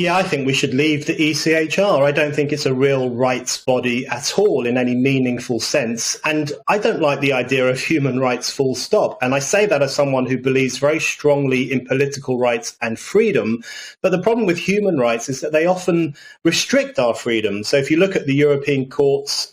Yeah, I think we should leave the ECHR. I don't think it's a real rights body at all in any meaningful sense. And I don't like the idea of human rights full stop. And I say that as someone who believes very strongly in political rights and freedom. But the problem with human rights is that they often restrict our freedom. So if you look at the European Court's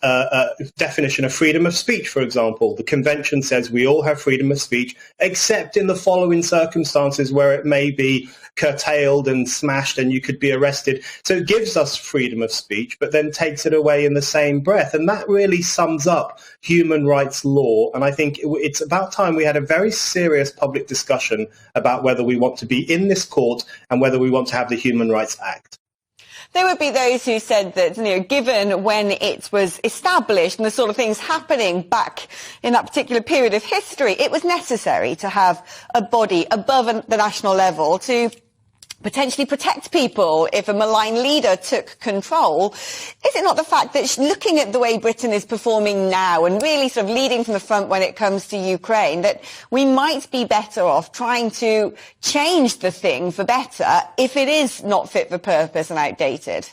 definition of freedom of speech, for example, the Convention says we all have freedom of speech, except in the following circumstances where it may be curtailed and smashed and you could be arrested. So it gives us freedom of speech, but then takes it away in the same breath. And that really sums up human rights law. And I think it's about time we had a very serious public discussion about whether we want to be in this court and whether we want to have the Human Rights Act. There would be those who said that, given when it was established and the sort of things happening back in that particular period of history, it was necessary to have a body above the national level to potentially protect people if a malign leader took control. Is it not the fact that looking at the way Britain is performing now and really sort of leading from the front when it comes to Ukraine, that we might be better off trying to change the thing for better if it is not fit for purpose and outdated?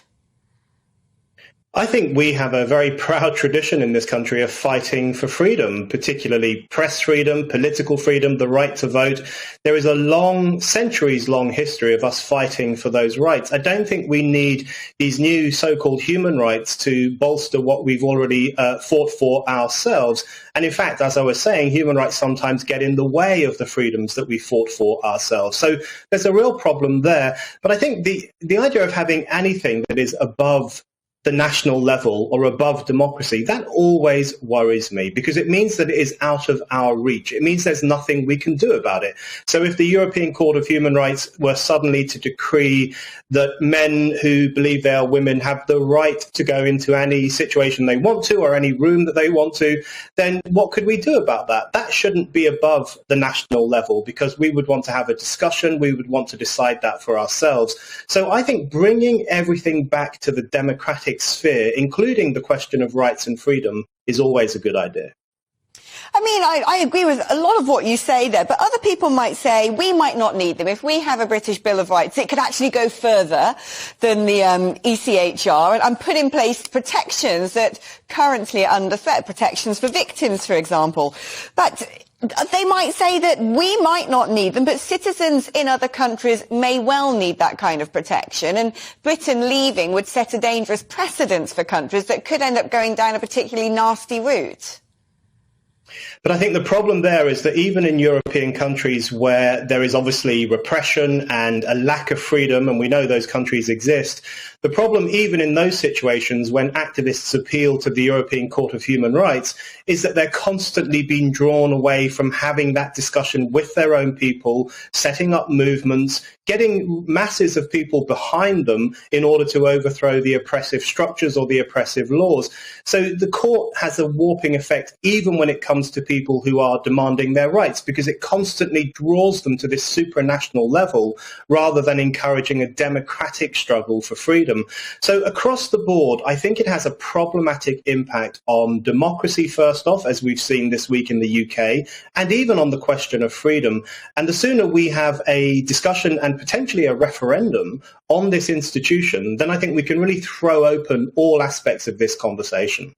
I think we have a very proud tradition in this country of fighting for freedom, particularly press freedom, political freedom, the right to vote. There is a long, centuries-long history of us fighting for those rights. I don't think we need these new so-called human rights to bolster what we've already fought for ourselves. And in fact, as I was saying, human rights sometimes get in the way of the freedoms that we fought for ourselves. So there's a real problem there. But I think the idea of having anything that is above the national level or above democracy, that always worries me because it means that it is out of our reach. It means there's nothing we can do about it. So if the European Court of Human Rights were suddenly to decree that men who believe they are women have the right to go into any situation they want to or any room that they want to, then what could we do about that? That shouldn't be above the national level because we would want to have a discussion. We would want to decide that for ourselves. So I think bringing everything back to the democratic sphere, including the question of rights and freedom, is always a good idea. I mean, I agree with a lot of what you say there, but other people might say we might not need them. If we have a British Bill of Rights, it could actually go further than the ECHR and put in place protections that currently are under threat, protections for victims, for example. But they might say that we might not need them, but citizens in other countries may well need that kind of protection. And Britain leaving would set a dangerous precedent for countries that could end up going down a particularly nasty route. But I think the problem there is that even in European countries where there is obviously repression and a lack of freedom, and we know those countries exist, the problem even in those situations when activists appeal to the European Court of Human Rights is that they're constantly being drawn away from having that discussion with their own people, setting up movements, getting masses of people behind them in order to overthrow the oppressive structures or the oppressive laws. So the court has a warping effect even when it comes to people who are demanding their rights, because it constantly draws them to this supranational level rather than encouraging a democratic struggle for freedom. So across the board, I think it has a problematic impact on democracy, first off, as we've seen this week in the UK, and even on the question of freedom. And the sooner we have a discussion and potentially a referendum on this institution, then I think we can really throw open all aspects of this conversation.